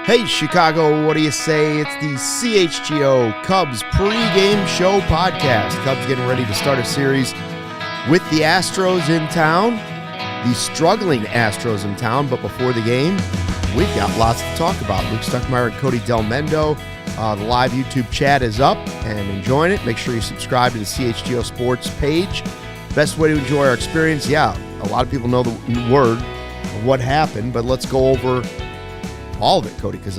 Hey, Chicago, what do you say? It's the CHGO Cubs pregame show podcast. Cubs getting ready to start a series with the Astros in town, the struggling Astros in town. But before the game, we've got lots to talk about. Luke Stuckmeyer and Cody Delmendo. The live YouTube chat is up and enjoying it. Make sure you subscribe to the CHGO Sports page. Best way to enjoy our experience. Yeah, a lot of people know the word of what happened, but let's go over all of it, Cody, because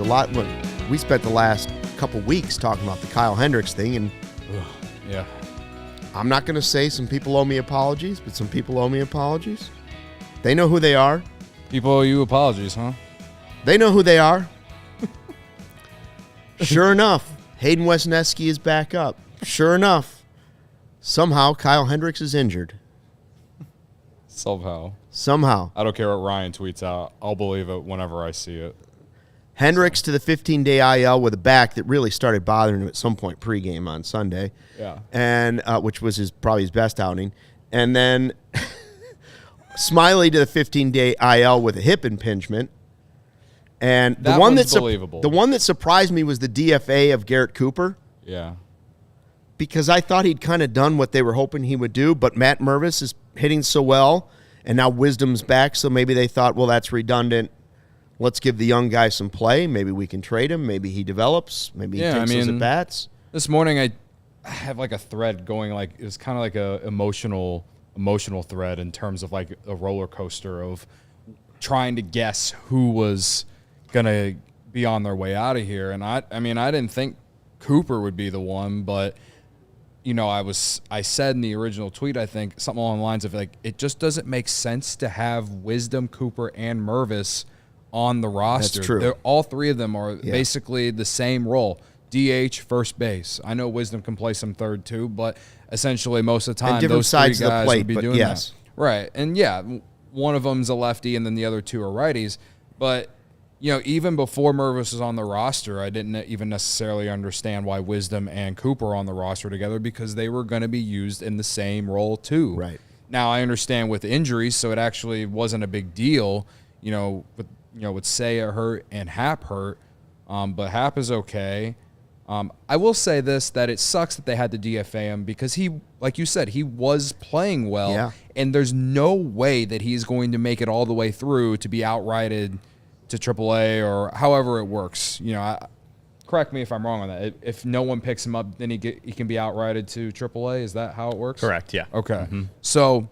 we spent the last couple weeks talking about the Kyle Hendricks thing, and yeah, I'm not going to say some people owe me apologies, but some people owe me apologies. They know who they are. People owe you apologies, huh? They know who they are. Sure enough, Hayden Wesneski is back up. Sure enough, somehow Kyle Hendricks is injured. Somehow. I don't care what Ryan tweets out. I'll believe it whenever I see it. Hendricks to the 15-day IL with a back that really started bothering him at some point pregame on Sunday. Yeah. And which was probably his best outing. And then Smyly to the 15-day IL with a hip impingement. And the one that surprised me was the DFA of Garrett Cooper. Yeah. Because I thought he'd kind of done what they were hoping he would do, but Matt Mervis is hitting so well, and now Wisdom's back, so maybe they thought, well, that's redundant. Let's give the young guy some play. Maybe we can trade him. Maybe he develops. Maybe he takes those at-bats. This morning I have like a thread going, like it was kind of like a emotional thread in terms of like a roller coaster of trying to guess who was going to be on their way out of here. And I didn't think Cooper would be the one, but you know, I said in the original tweet, I think something along the lines of like, it just doesn't make sense to have Wisdom, Cooper, and Mervis on the roster. That's true. All three of them are basically the same role. DH, first base. I know Wisdom can play some third too, but essentially most of the time those three guys would be doing that. Right. And yeah, one of them's a lefty and then the other two are righties. But, you know, even before Mervis was on the roster, I didn't even necessarily understand why Wisdom and Cooper are on the roster together, because they were going to be used in the same role too. Right. Now, I understand with injuries, so it actually wasn't a big deal, with Seiya hurt and Happ hurt, but Happ is okay. I will say this, that it sucks that they had to DFA him because he, like you said, he was playing well, and there's no way that he's going to make it all the way through to be outrighted to AAA or however it works. You know, correct me if I'm wrong on that. If no one picks him up, then he can be outrighted to AAA. Is that how it works? Correct, yeah. Okay. Mm-hmm. So,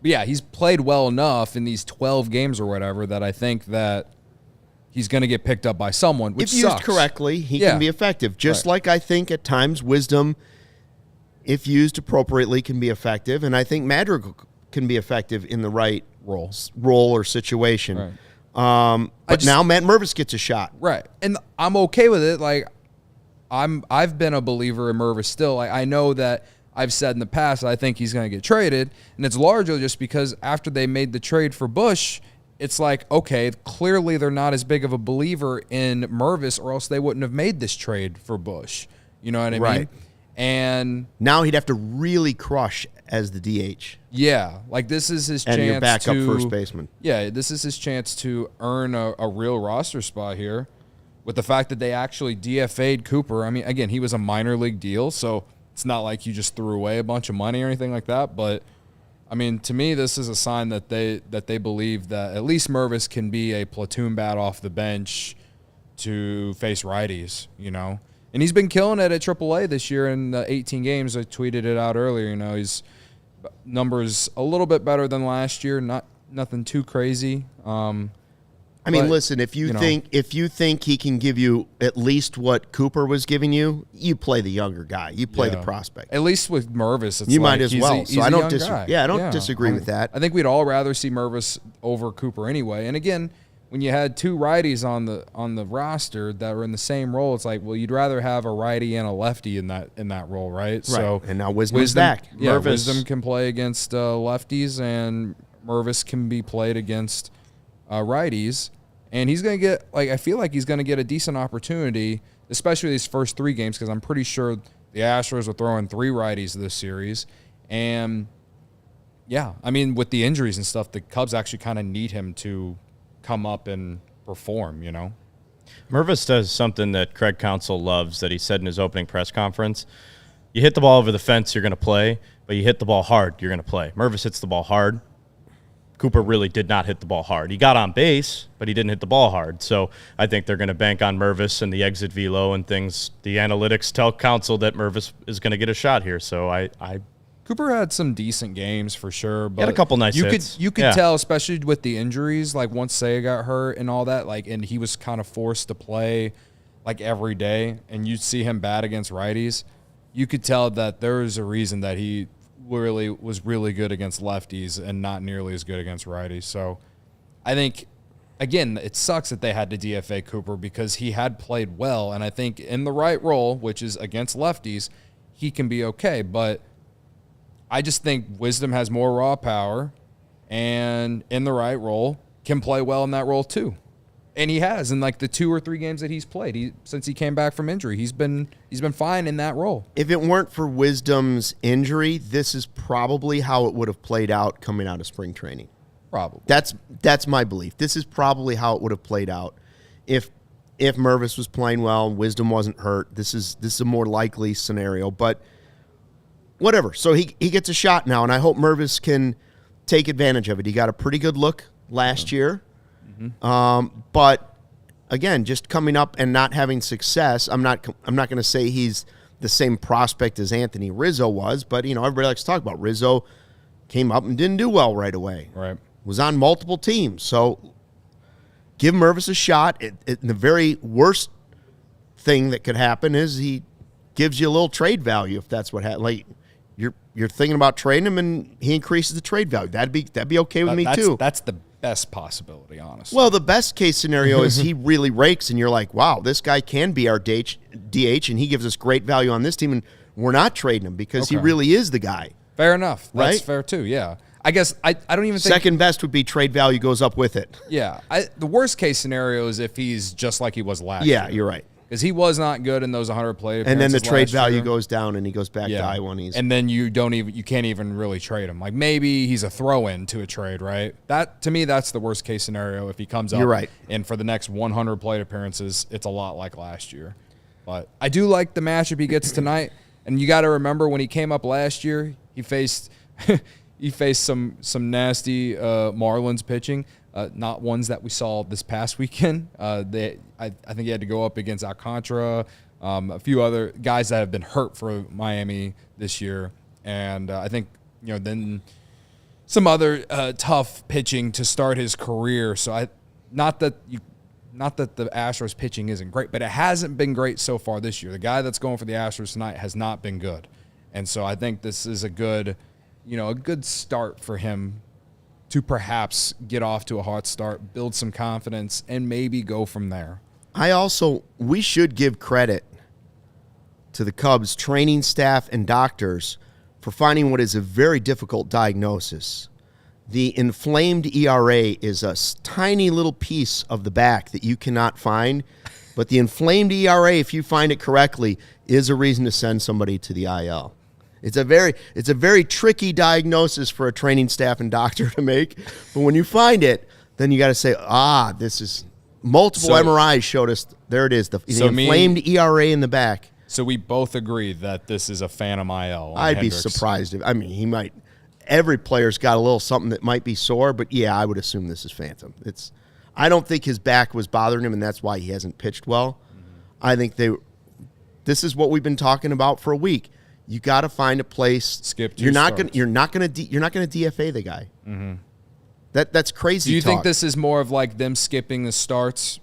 yeah, he's played well enough in these 12 games or whatever that I think that he's going to get picked up by someone, which if sucks. used correctly, he can be effective. Just like I think at times Wisdom, if used appropriately, can be effective. And I think Madrigal can be effective in the right role or situation. Right. But now Matt Mervis gets a shot. Right. And I'm okay with it. Like, I've been a believer in Mervis still. I know that I've said in the past that I think he's going to get traded, and it's largely just because after they made the trade for Bush, it's like, okay, clearly they're not as big of a believer in Mervis, or else they wouldn't have made this trade for Bush. You know what I mean? And now he'd have to really crush as the DH. Yeah, like this is his chance to... And your backup first baseman. Yeah, this is his chance to earn a real roster spot here with the fact that they actually DFA'd Cooper. I mean, again, he was a minor league deal, so it's not like you just threw away a bunch of money or anything like that. But, I mean, to me, this is a sign that they believe that at least Mervis can be a platoon bat off the bench to face righties, you know. And he's been killing it at AAA this year in the 18 games. I tweeted it out earlier. You know, his numbers a little bit better than last year. Nothing too crazy. I mean, But, listen, if you think he can give you at least what Cooper was giving you, you play the younger guy. You play the prospect. At least with Mervis, it's you like might as he's well. he's So I a don't young disagree. guy. Yeah, I don't disagree with that. I think we'd all rather see Mervis over Cooper anyway. And again, when you had two righties on the roster that were in the same role, it's like, well, you'd rather have a righty and a lefty in that role, right? Right. So And now Wisdom's back. Yeah, Mervis. Wisdom can play against lefties, and Mervis can be played against righties. And he's going to get, I feel like he's going to get a decent opportunity, especially these first 3 games, because I'm pretty sure the Astros are throwing 3 righties this series. And, yeah, I mean, with the injuries and stuff, the Cubs actually kind of need him to come up and perform, Mervis does something that Craig Counsell loves that he said in his opening press conference. You hit the ball over the fence, you're going to play, but you hit the ball hard, you're going to play. Mervis hits the ball hard. Cooper really did not hit the ball hard. He got on base, but he didn't hit the ball hard. So I think they're going to bank on Mervis and the exit velo and things. The analytics tell Counsell that Mervis is going to get a shot here. So I Cooper had some decent games for sure. But had a couple nice hits. You could tell, especially with the injuries, like once Seiya got hurt and all that, and he was kind of forced to play every day, and you'd see him bat against righties. You could tell that there was a reason that he really was really good against lefties and not nearly as good against righties. So I think, again, it sucks that they had to DFA Cooper because he had played well, and I think in the right role, which is against lefties, he can be okay. But I just think Wisdom has more raw power, and in the right role can play well in that role too. And he has in the 2 or 3 games that he's played. Since he came back from injury, he's been fine in that role. If it weren't for Wisdom's injury, this is probably how it would have played out coming out of spring training. Probably. That's my belief. This is probably how it would have played out if Mervis was playing well and Wisdom wasn't hurt. This is a more likely scenario, but whatever. So he gets a shot now, and I hope Mervis can take advantage of it. He got a pretty good look last year. But again, just coming up and not having success, I'm not going to say he's the same prospect as Anthony Rizzo was, but everybody likes to talk about Rizzo. Came up and didn't do well right away. Right. Was on multiple teams. So give Mervis a shot. The very worst thing that could happen is he gives you a little trade value if that's what happens. You're thinking about trading him and he increases the trade value. That'd be okay with me too. That's the best possibility, honestly. Well, the best case scenario is he really rakes and you're like, wow, this guy can be our DH and he gives us great value on this team, and we're not trading him because he really is the guy. Fair enough. That's right? fair too, yeah. I guess I don't even think... Second best would be trade value goes up with it. Yeah. The worst case scenario is if he's just like he was last year. Yeah, you're right. Because he was not good in those 100 plate appearances. And then the trade value year. goes down and he goes back to I-1. And then you can't even really trade him. Maybe he's a throw-in to a trade, right? That, to me, that's the worst case scenario if he comes up. You're right. And for the next 100 plate appearances, it's a lot like last year. But I do like the matchup he gets tonight. And you got to remember when he came up last year, he faced some nasty Marlins pitching. Not ones that we saw this past weekend. I think he had to go up against Alcantara, a few other guys that have been hurt for Miami this year, and I think then some other tough pitching to start his career. So not that the Astros pitching isn't great, but it hasn't been great so far this year. The guy that's going for the Astros tonight has not been good, and so I think this is a good start for him to perhaps get off to a hot start, build some confidence, and maybe go from there. We should give credit to the Cubs training staff and doctors for finding what is a very difficult diagnosis. The inflamed ERA is a tiny little piece of the back that you cannot find, but the inflamed ERA, if you find it correctly, is a reason to send somebody to the IL. It's a very tricky diagnosis for a training staff and doctor to make. But when you find it, then you got to say, this is multiple MRIs showed us. There it is, the inflamed ERA in the back. So we both agree that this is a phantom IL. I'd Hendricks. be surprised if he might. Every player's got a little something that might be sore, but yeah, I would assume this is phantom. I don't think his back was bothering him, and that's why he hasn't pitched well. Mm-hmm. I think this is what we've been talking about for a week. You got to find a place. Skip. You're not going to DFA the guy. Mm-hmm. That's crazy. Do you think talk. this is more of like them skipping two starts?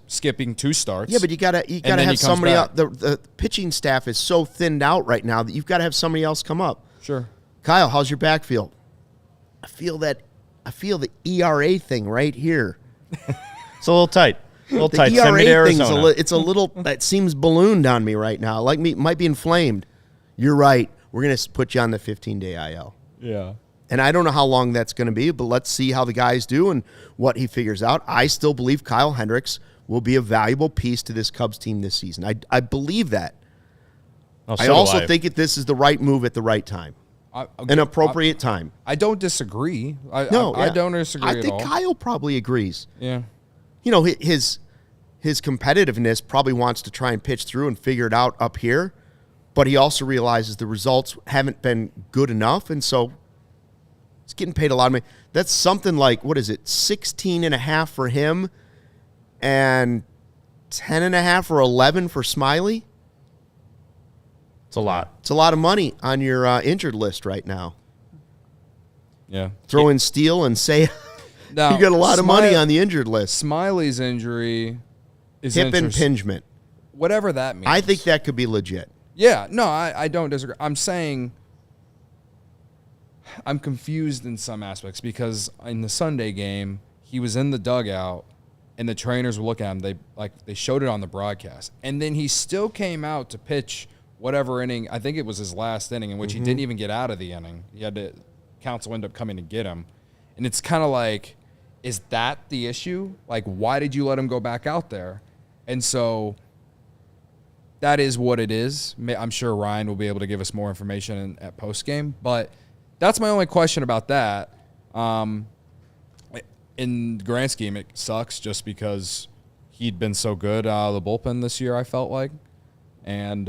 Yeah, but you gotta have somebody else. The pitching staff is so thinned out right now that you've got to have somebody else come up. Sure. Kyle, how's your backfield? I feel the ERA thing right here. It's a little tight. The ERA thing's it's a little that seems ballooned on me right now. Like me, might be inflamed. You're right. We're gonna put you on the 15-day IL. Yeah. And I don't know how long that's going to be, but let's see how the guys do and what he figures out. I still believe Kyle Hendricks will be a valuable piece to this Cubs team this season. I believe that. Oh, so I also think that this is the right move at the right time, an appropriate time. I don't disagree. I don't disagree at all. I think Kyle probably agrees. Yeah. You know, his competitiveness probably wants to try and pitch through and figure it out up here, but he also realizes the results haven't been good enough, and so he's getting paid a lot of money. That's something like, what is it, 16.5 for him and 10.5 or 11 for Smyly? It's a lot. It's a lot of money on your injured list right now. Yeah. Throw in Steele and say now, you got a lot of money on the injured list. Smiley's injury is hip impingement. Whatever that means. I think that could be legit. Yeah. No, I don't disagree. I'm saying I'm confused in some aspects because in the Sunday game, he was in the dugout and the trainers were looking at him. They showed it on the broadcast. And then he still came out to pitch whatever inning. I think it was his last inning in which he didn't even get out of the inning. He had to counsel end up coming to get him. And it's kind of like, is that the issue? Like, why did you let him go back out there? And so that is what it is. I'm sure Ryan will be able to give us more information at postgame, but that's my only question about that. In the grand scheme, it sucks just because he'd been so good out of the bullpen this year, I felt like. And,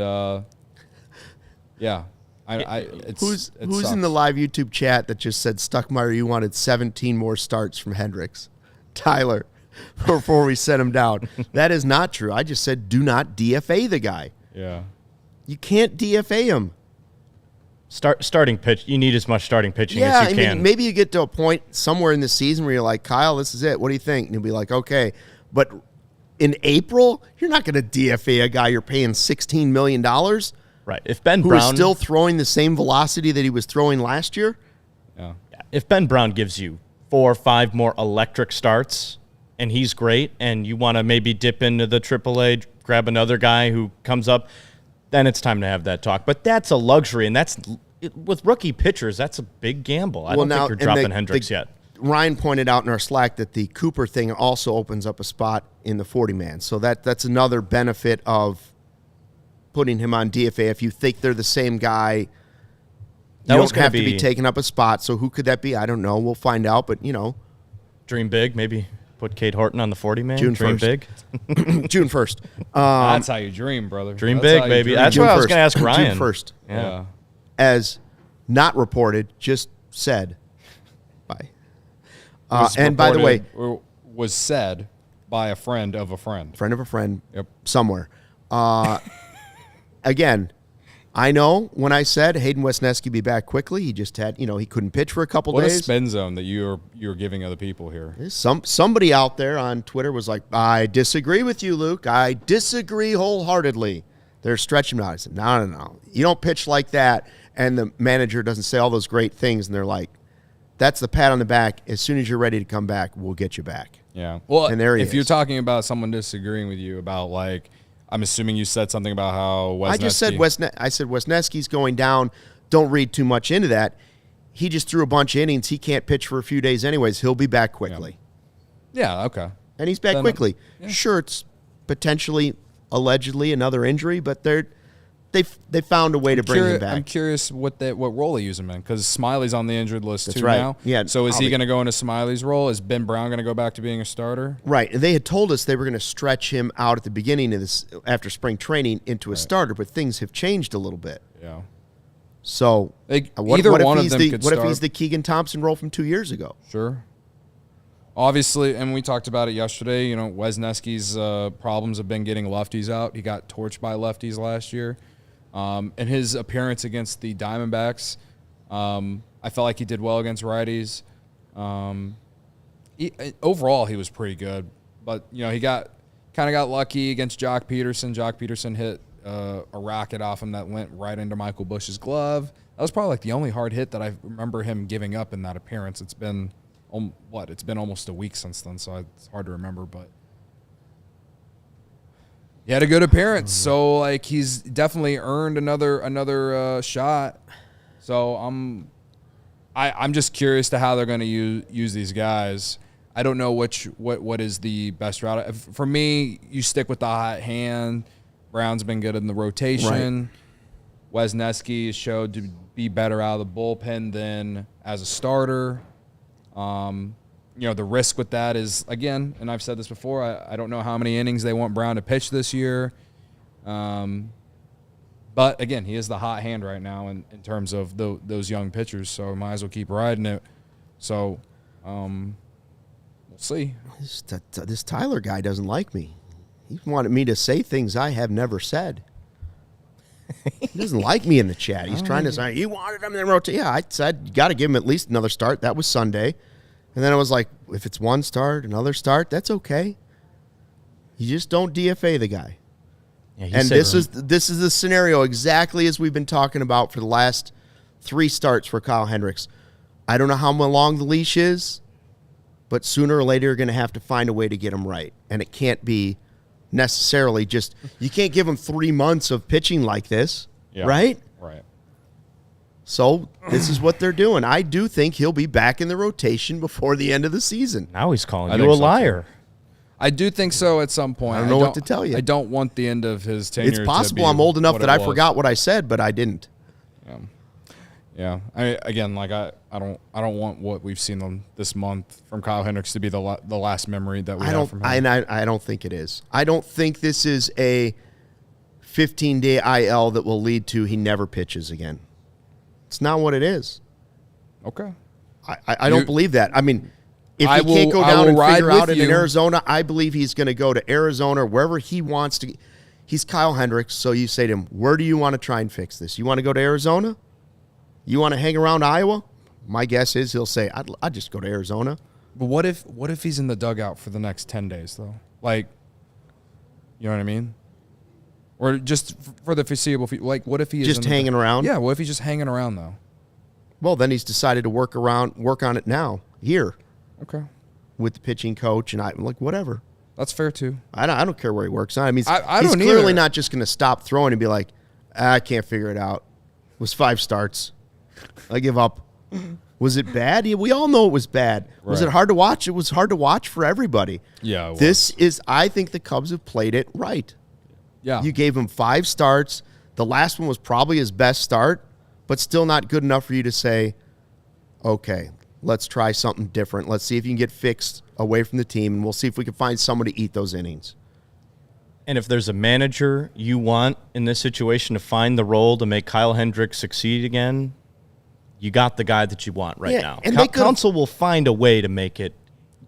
yeah. Who's in the live YouTube chat that just said, Stuckmeyer, you wanted 17 more starts from Hendricks? Tyler, before we set him down. That is not true. I just said do not DFA the guy. Yeah. You can't DFA him. Starting pitch. You need as much starting pitching as you can. Mean, maybe you get to a point somewhere in the season where you're like, Kyle, this is it. What do you think? And you'll be like, okay. But in April, you're not going to DFA a guy you're paying $16 million. Right. If Ben Brown, Brown is still throwing the same velocity that he was throwing last year. Yeah. If Ben Brown gives you 4 or 5 more electric starts and he's great and you want to maybe dip into the AAA, grab another guy who comes up, then it's time to have that talk. But that's a luxury, and with rookie pitchers, that's a big gamble. I don't think you're dropping Hendricks yet. Ryan pointed out in our Slack that the Cooper thing also opens up a spot in the 40-man. So that's another benefit of putting him on DFA. If you think they're the same guy, you don't have to be taking up a spot. So who could that be? I don't know. We'll find out, but, dream big, maybe. Put Kate Horton on the 40-man. June dream 1st. Big. June 1st. That's how you dream, brother. Dream big, baby. That's what I was going to ask Ryan. June 1st. Yeah. As not reported, just said. Bye. And by the way, was said by a friend of a friend. Friend of a friend. Yep. Somewhere. Again, I know when I said Hayden Wesneski be back quickly, he just had, he couldn't pitch for a couple days. What a spin zone that you're giving other people here. Somebody out there on Twitter was like, I disagree with you, Luke. I disagree wholeheartedly. They're stretching him out. I said, no. You don't pitch like that. And the manager doesn't say all those great things. And they're like, that's the pat on the back. As soon as you're ready to come back, we'll get you back. Yeah. Well, and there if you're talking about someone disagreeing with you about, like, I'm assuming you said something about how Wesneski. I just said Wesneski's going down. Don't read too much into that. He just threw a bunch of innings. He can't pitch for a few days anyways. He'll be back quickly. Yeah, okay. And he's back quickly. Yeah. Sure, it's potentially, allegedly, another injury, but they found a way to bring him back. I'm curious what role they use him in, because Smiley's on the injured list That's too right. now. Yeah, so is he going to go into Smiley's role? Is Ben Brown going to go back to being a starter? Right. And they had told us they were going to stretch him out at the beginning of this, after spring training, into a starter, but things have changed a little bit. Yeah. So what if he's the Keegan Thompson role from 2 years ago? Sure. Obviously, and we talked about it yesterday, Wesneski's problems have been getting lefties out. He got torched by lefties last year. And his appearance against the Diamondbacks, I felt like he did well against righties. Overall, he was pretty good. But, he kind of got lucky against Jock Peterson. Jock Peterson hit a rocket off him that went right into Michael Busch's glove. That was probably the only hard hit that I remember him giving up in that appearance. It's been, It's been almost a week since then, so it's hard to remember. But he had a good appearance, so he's definitely earned another shot. So I'm just curious to how they're going to use these guys. I don't know what is the best route. For me, you stick with the hot hand. Brown's been good in the rotation. Right. Wesneski showed to be better out of the bullpen than as a starter. The risk with that is, again, and I've said this before, I don't know how many innings they want Brown to pitch this year. But, again, he is the hot hand right now in terms of those young pitchers, so might as well keep riding it. So, we'll see. This Tyler guy doesn't like me. He wanted me to say things I have never said. He doesn't like me in the chat. He's trying to say, you wanted him in the rotation. Yeah, I said, you got to give him at least another start. That was Sunday. And then I was like, if it's one start, another start, that's okay. You just don't DFA the guy. Yeah, and this is the scenario exactly as we've been talking about for the last 3 starts for Kyle Hendricks. I don't know how long the leash is, but sooner or later you're going to have to find a way to get him right. And it can't be necessarily just – you can't give him 3 months of pitching like this, right? Right. So this is what they're doing. I do think he'll be back in the rotation before the end of the season. Now he's calling you a liar. I do think so at some point. I don't know what to tell you. I don't want the end of his tenure. It's possible I'm old enough that I forgot what I said, but I didn't. Yeah. I don't want what we've seen this month from Kyle Hendricks to be the last memory that we have from him. I don't think it is. I don't think this is a 15-day IL that will lead to he never pitches again. It's not what it is. Okay. I don't believe that. I mean, if he can't go down and figure out it in Arizona, I believe he's going to go to Arizona, wherever he wants to. He's Kyle Hendricks, so you say to him, where do you want to try and fix this? You want to go to Arizona? You want to hang around Iowa? My guess is he'll say, I'd just go to Arizona. But what if he's in the dugout for the next 10 days, though? You know what I mean? Or just for the foreseeable future. What if he is just hanging around? Yeah, what if he's just hanging around, though? Well, then he's decided to work on it now, here. Okay. With the pitching coach, and I'm like, whatever. That's fair, too. I don't care where he works. I mean, I he's don't clearly either. not just going to stop throwing and be like, I can't figure it out. It was 5 starts. I give up. Was it bad? Yeah, we all know it was bad. Right. Was it hard to watch? It was hard to watch for everybody. Yeah, it was. I think the Cubs have played it right. Yeah. You gave him 5 starts. The last one was probably his best start, but still not good enough for you to say, okay, let's try something different. Let's see if you can get fixed away from the team, and we'll see if we can find someone to eat those innings. And if there's a manager you want in this situation to find the role to make Kyle Hendricks succeed again, you got the guy that you want now. And Council will find a way to make it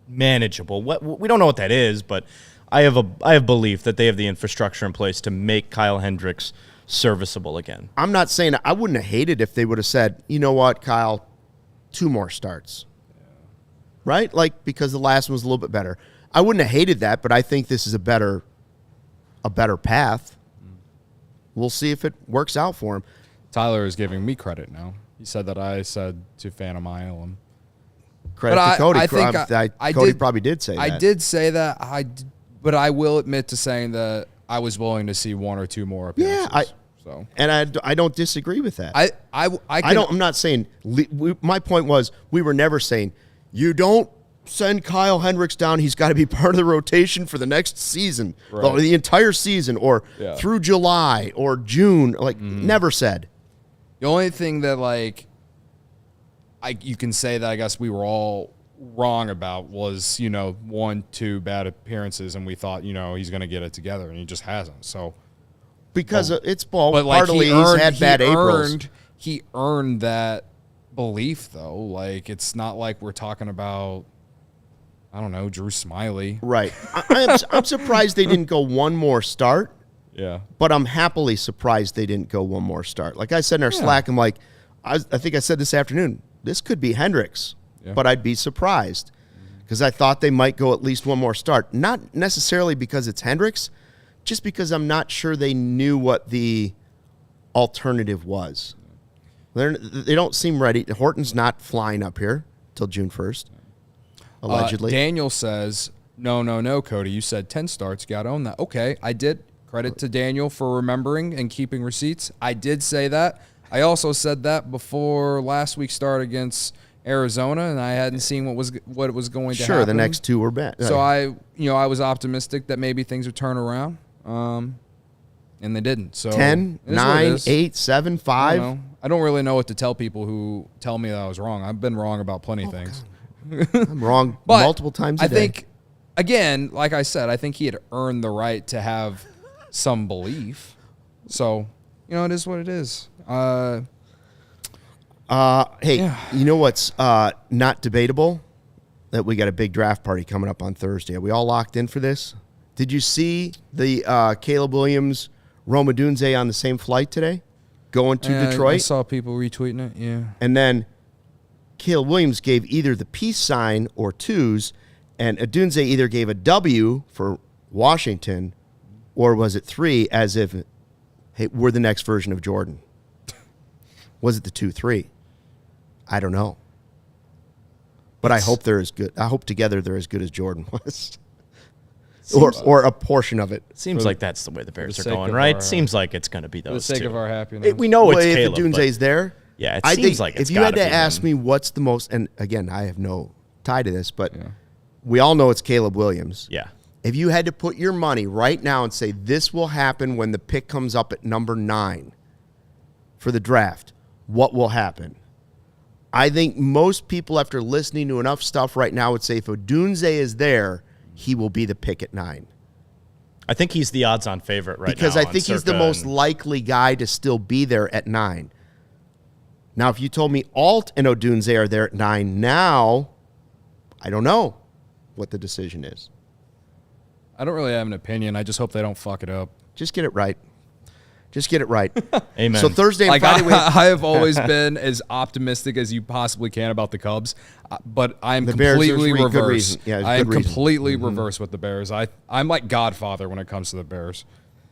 manageable. We don't know what that is, but I have belief that they have the infrastructure in place to make Kyle Hendricks serviceable again. I'm not saying I wouldn't have hated if they would have said, you know what, Kyle, 2 more starts. Yeah. Right? Because the last one was a little bit better. I wouldn't have hated that, but I think this is a better path. We'll see if it works out for him. Tyler is giving me credit now. He said that I said to Phantom Island. Credit to Cody. Cody probably did say that. I did say that. But I will admit to saying that I was willing to see 1 or 2 more appearances. And I don't disagree with that. I'm not saying. My point was we were never saying you don't send Kyle Hendricks down. He's got to be part of the rotation for the next season, or the entire season, or through July or June. Never said. The only thing that you can say that I guess we were all wrong about was 1, 2 bad appearances, and we thought he's going to get it together, and he just hasn't. So because it's ball, but partly he's had bad Aprils. He earned that belief though. It's not like we're talking about I don't know Drew Smyly. Right. I'm surprised they didn't go 1 more start. Yeah. But I'm happily surprised they didn't go 1 more start. Like I said in our Slack, I'm like, I think I said this afternoon, this could be Hendricks, but I'd be surprised because I thought they might go at least one more start. Not necessarily because it's Hendricks, just because I'm not sure they knew what the alternative was. They don't seem ready. Horton's not flying up here till June 1st, allegedly. Daniel says, no, Cody. You said 10 starts. Got to own that. Okay, I did. Credit to Daniel for remembering and keeping receipts. I did say that. I also said that before last week's start against Arizona, and I hadn't seen what was going to happen. Sure, the next two were bad. So I was optimistic that maybe things would turn around, and they didn't. So 10, 9, 8, 7, 5. I don't really know what to tell people who tell me that I was wrong. I've been wrong about plenty of things. I'm wrong But multiple times a day. I think, again, like I said, I think he had earned the right to have some belief. So, it is what it is. Hey, you know what's not debatable? That we got a big draft party coming up on Thursday. Are we all locked in for this? Did you see the Caleb Williams, Roma Dunze on the same flight today, going to Detroit? I saw people retweeting it, yeah. And then Caleb Williams gave either the peace sign or twos, and Dunze either gave a W for Washington, or was it 3, as if, hey, we're the next version of Jordan. Was it the 2-3? I don't know. But I hope they're as good. I hope together they're as good as Jordan was. or a portion of it. Seems like that's the way the Bears are going, right? Seems like it's going to be those two. For the sake of our happiness. We know it's if Caleb. If Dunze's there. Yeah, I seems think like it's if you had gotta to be ask him. me what's the most, and again, I have no tie to this, but we all know it's Caleb Williams. Yeah. If you had to put your money right now and say this will happen when the pick comes up at number 9 for the draft, what will happen? I think most people, after listening to enough stuff right now, would say if Odunze is there, he will be the pick at 9. I think he's the odds-on favorite right now. Because I think he's the most likely guy to still be there at 9. Now, if you told me Alt and Odunze are there at 9 now, I don't know what the decision is. I don't really have an opinion. I just hope they don't fuck it up. Just get it right. Just get it right. Amen. So Thursday and Friday, I have always been as optimistic as you possibly can about the Cubs, but I'm completely reverse. I am completely reverse with the Bears. I'm like Godfather when it comes to the Bears.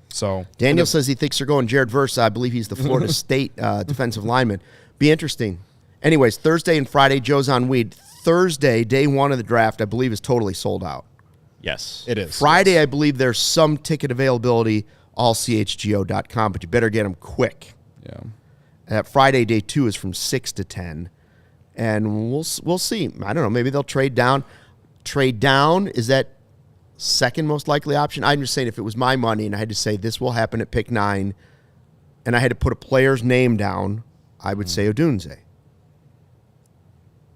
So Daniel says he thinks they're going Jared Versa. I believe he's the Florida State defensive lineman. Be interesting. Anyways, Thursday and Friday, Joe's on weed. Thursday, day 1 of the draft, I believe is totally sold out. Yes. It is. Friday, I believe there's some ticket availability, allchgo.com, but you better get them quick. Yeah. Friday, day 2 is from 6 to 10, and we'll see. I don't know. Maybe they'll trade down. Trade down, is that second most likely option? I'm just saying if it was my money and I had to say this will happen at pick 9, and I had to put a player's name down, I would say Odunze.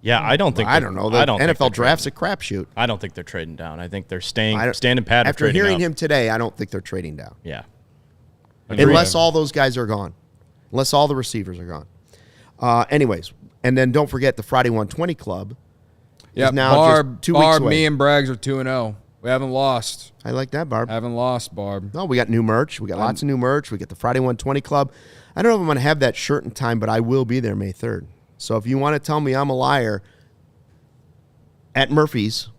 Yeah, I don't think. I don't know. The NFL draft's a crapshoot. I don't think they're trading down. I think they're standing pat. After hearing him today, I don't think they're trading down. Yeah. Unless all those guys are gone. Unless all the receivers are gone. Anyways, and then don't forget the Friday 120 Club. Yeah, now just 2 weeks away. Me and Braggs are 2-0. We haven't lost. I like that, Barb. Haven't lost, Barb. No, we got new merch. We got lots of new merch. We get the Friday 120 Club. I don't know if I'm going to have that shirt in time, but I will be there May 3rd. So if you want to tell me I'm a liar at Murphy's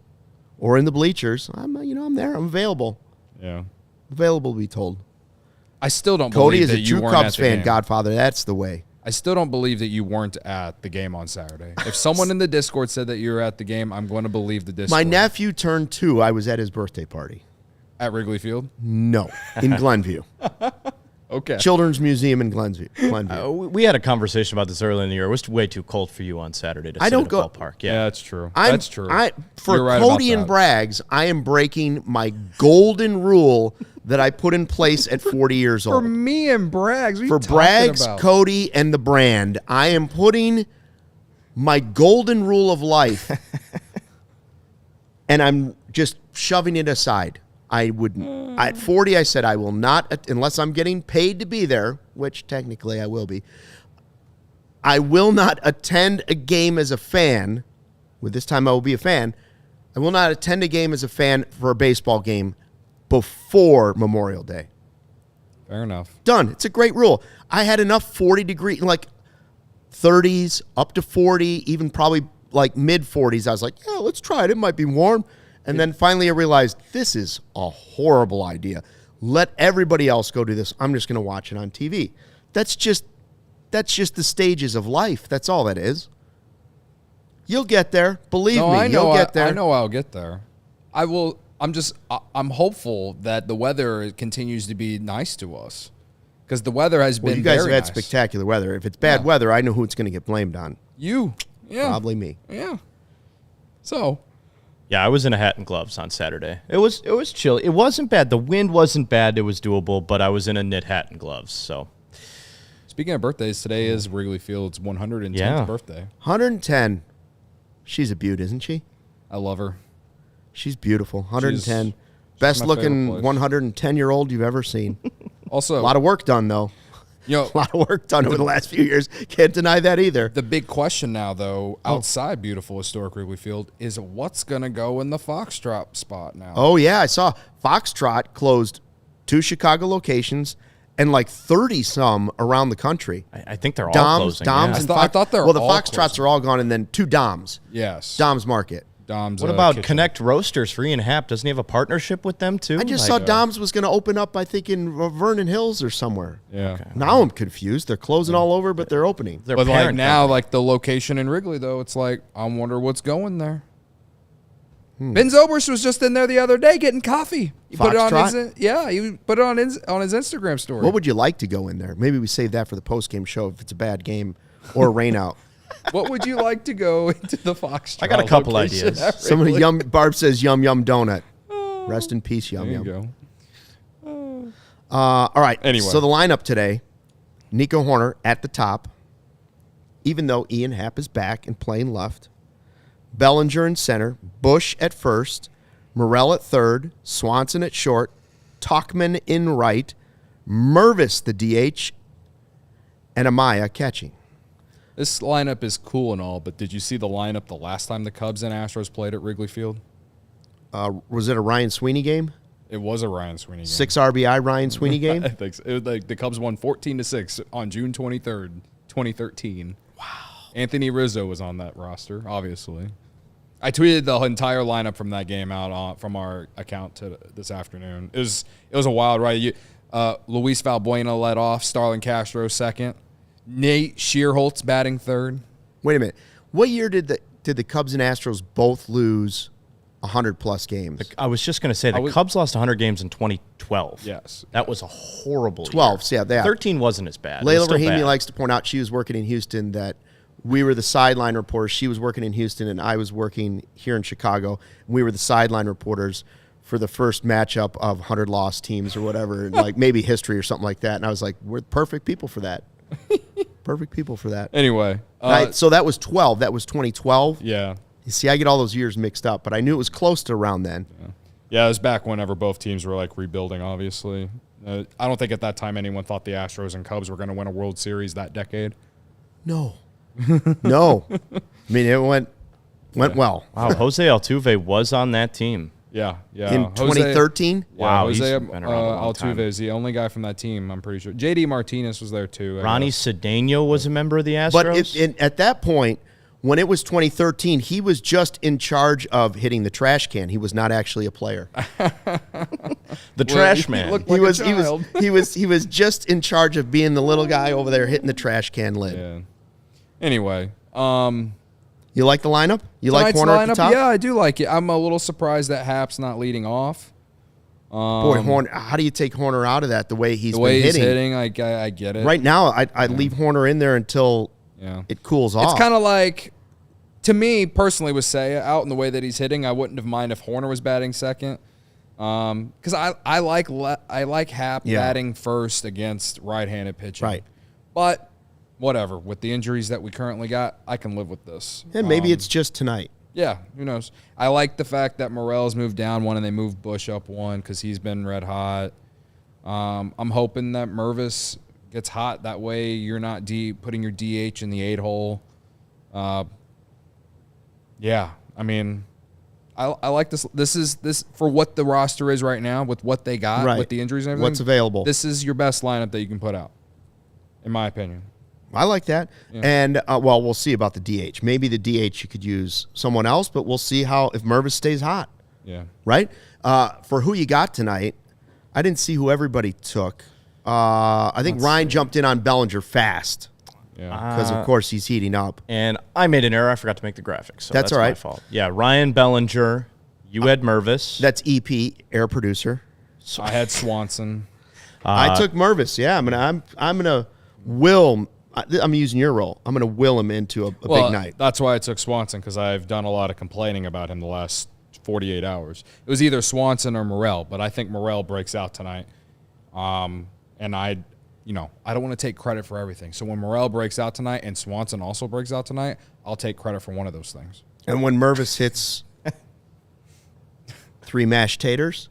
or in the bleachers, I'm there. I'm available. Yeah. Available to be told. I still don't Cody believe is that a you true weren't Cubs at the fan, game. Godfather. That's the way. I still don't believe that you weren't at the game on Saturday. If someone in the Discord said that you were at the game, I'm going to believe the Discord. My nephew turned 2. I was at his birthday party. At Wrigley Field? No, in Glenview. Okay. Children's Museum in Glenview. We had a conversation about this earlier in the year. It was way too cold for you on Saturday to sit at a ballpark. Yeah, that's true. That's true. For right Cody about and Braggs, I am breaking my golden rule that I put in place at 40 years old. For me and Braggs, for Braggs, Cody, and the brand, I am putting my golden rule of life, and I'm just shoving it aside. I wouldn't. At 40, I said I will not, unless I'm getting paid to be there, which technically I will be. I will not attend a game as a fan. With this time, I will be a fan. I will not attend a game as a fan for a baseball game before Memorial Day. Fair enough. Done. It's a great rule. I had enough 40-degree, like 30s, up to 40, even probably like mid-40s, I was like, yeah, let's try it. It might be warm. And then finally I realized this is a horrible idea. Let everybody else go do this. I'm just going to watch it on TV. That's just the stages of life. That's all that is. You'll get there. Believe me, you'll get there. I know I'll get there. I will. I'm hopeful that the weather continues to be nice to us, because the weather has been. You guys very have had nice. spectacular weather. If it's bad weather, I know who it's going to get blamed on. You, yeah, Probably me. yeah. So, Yeah, I was in a hat and gloves on Saturday. It was chill. It wasn't bad. The wind wasn't bad. It was doable, but I was in a knit hat and gloves. So, speaking of birthdays, today is Wrigley Field's 110th birthday. 110. She's a beaut, isn't she? I love her. She's beautiful. 110. She's Best my looking favorite place. 110-year-old you've ever seen. Also, A lot of work done, though. you know, A lot of work done over the last few years. Can't deny that either. the big question now, though, outside beautiful historic Wrigley Field, is what's going to go in the Foxtrot spot now? Oh, yeah. I saw Foxtrot closed 2 Chicago locations and like 30-some around the country. I think they're all Doms, closing. Doms, yeah. and I thought they were well, the all Foxtrots closing. are all gone, and then 2 Doms. Yes. Dom's Market. Dom's, What about kitchen. Connect Roasters for Ian Happ? Doesn't he have a partnership with them, too? I just saw Dom's was going to open up, I think, in Vernon Hills or somewhere. Yeah. Now I'm confused. They're closing all over, but they're opening. Their But like parent now, company. like the location in Wrigley, though, it's like, I wonder what's going there. Ben Zobrist was just in there the other day getting coffee. He put it on his, Foxtrot? he put it on his Instagram story. What would you like to go in there? Maybe we save that for the post-game show if it's a bad game or a rainout. What would you like to go into the Foxtrot? I got a couple location ideas. at Somebody Wrigley? Barb says yum yum donut. Rest in peace, yum There you yum. go. All right. Anyway. So the lineup today, Nico Horner at the top, even though Ian Happ is back and playing left. Bellinger in center, Bush at first, Morel at third, Swanson at short, Talkman in right, Mervis the DH, and Amaya catching. This lineup is cool and all, but did you see the lineup the last time the Cubs and Astros played at Wrigley Field? Was it a Ryan Sweeney game? It was a Ryan Sweeney game. 6 RBI Ryan Sweeney game? I think so. It was like the Cubs won 14-6 on June 23rd, 2013. Wow. Anthony Rizzo was on that roster, obviously. I tweeted the entire lineup from that game out from our account this afternoon. It was a wild ride. Luis Valbuena led off, Starlin Castro second, Nate Shearholtz batting third. Wait a minute. What year did the Cubs and Astros both lose 100-plus games? I was just going to say, the Cubs lost 100 games in 2012. Yes. That was a horrible 12, year. yeah, they are. 13 wasn't as bad. It was Layla still Rahimi bad. likes to point out she was working in Houston, that we were the sideline reporters. She was working in Houston, and I was working here in Chicago. We were the sideline reporters for the first matchup of 100-loss teams or whatever, like maybe history or something like that. And I was like, we're perfect people for that. Perfect people for that. Anyway. So that was 12. That was 2012. Yeah. You see, I get all those years mixed up, but I knew it was close to around then. Yeah, it was back whenever both teams were like rebuilding, obviously. I don't think at that time anyone thought the Astros and Cubs were going to win a World Series that decade. No. No. I mean, it went well. Wow, Jose Altuve was on that team. Yeah, yeah. In 2013? Wow, he's Jose been around a long time. Altuve is the only guy from that team, I'm pretty sure. JD Martinez was there too. Ronnie Cedeno was a member of the Astros. But at that point, when it was 2013, he was just in charge of hitting the trash can. He was not actually a player. the trash man. looked like a child. He was just in charge of being the little guy over there hitting the trash can lid. Yeah. Anyway, You like the lineup? You like tonight's Horner at the lineup, top? yeah, I do like it. I'm a little surprised that Happ's not leading off. Boy, Horner. How do you take Horner out of that? The way he's The way been he's hitting. hitting, I get it. Right now, I'd leave Horner in there until Yeah. it cools off. It's kind of like, to me personally, with Seiya out in the way that he's hitting, I wouldn't have minded if Horner was batting second. Because I like Happ batting first against right-handed pitching. Right. But whatever. With the injuries that we currently got, I can live with this. and maybe it's just tonight. Yeah, who knows? I like the fact that Morel's moved down one and they moved Bush up one because he's been red hot. I'm hoping that Mervis gets hot. That way you're not putting your DH in the 8-hole. Yeah, I mean, I like this. This is for what the roster is right now with what they got Right. with the injuries and everything. What's available. This is your best lineup that you can put out, in my opinion. I like that. Yeah. And, well, we'll see about the DH. Maybe the DH you could use someone else, but we'll see if Mervis stays hot. Yeah. Right? For who you got tonight, I didn't see who everybody took. I think Ryan jumped in on Bellinger fast. Yeah. Because, of course, he's heating up. And I made an error. I forgot to make the graphics. So that's all right. my fault. Yeah, Ryan Bellinger. You had Mervis. That's EP, air producer. I had Swanson. I took Mervis. Yeah, I'm gonna will. I'm using your role. I'm gonna will him into a big night. That's why I took Swanson, because I've done a lot of complaining about him the last 48 hours. It was either Swanson or Morel, but I think Morel breaks out tonight. And I don't want to take credit for everything. So when Morel breaks out tonight and Swanson also breaks out tonight, I'll take credit for one of those things. And when Mervis hits 3 mashed taters,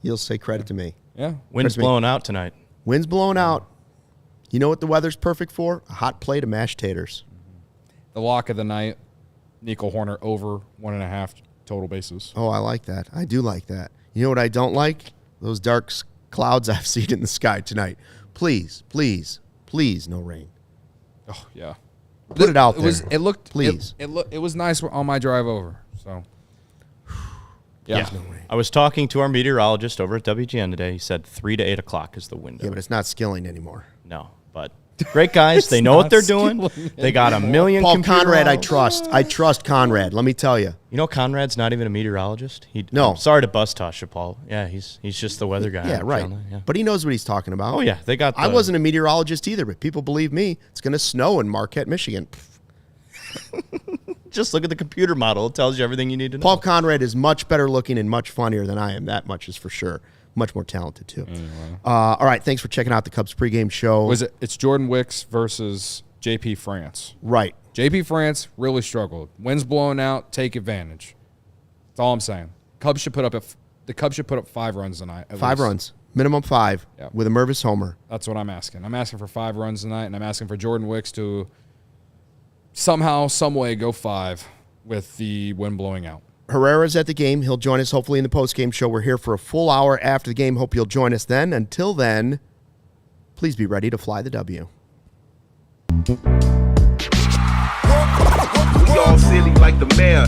you'll say credit to me. Yeah. Wind's blowing out tonight. Wind's blowing out. You know what the weather's perfect for? A hot plate of mashed taters. The lock of the night, Nico Horner over 1.5 total bases. Oh, I like that. I do like that. You know what I don't like? Those dark clouds I've seen in the sky tonight. Please, please, please, no rain. Oh, yeah. Put it out there. It looked, please. It was nice on my drive over. So, Yeah. I was talking to our meteorologist over at WGN today. He said 3 to 8 o'clock is the window. Yeah, but it's not Skilling anymore. No, but great guys. They know what they're doing. They got a million Paul computer Conrad, I models. trust. I trust Conrad. Let me tell you. You know, Conrad's not even a meteorologist. No. I'm sorry to bust toss you, Paul. Yeah, he's just the weather guy. Yeah, right. Yeah. But he knows what he's talking about. Oh, yeah. They got I wasn't a meteorologist either, but people believe me. It's going to snow in Marquette, Michigan. Just look at the computer model. It tells you everything you need to know. Paul Conrad is much better looking and much funnier than I am. That much is for sure. Much more talented, too. Anyway. All right, thanks for checking out the Cubs pregame show. It's Jordan Wicks versus JP France. Right. JP France really struggled. Wind's blowing out, take advantage. That's all I'm saying. The Cubs should put up 5 runs tonight. At 5 least. runs. Minimum 5 Yep. with a Mervis homer. That's what I'm asking. I'm asking for 5 runs tonight, and I'm asking for Jordan Wicks to somehow, some way go 5 with the wind blowing out. Herrera's at the game. He'll join us hopefully in the postgame show. We're here for a full hour after the game. Hope you'll join us then. Until then, please be ready to fly the W. We all silly like the mayor.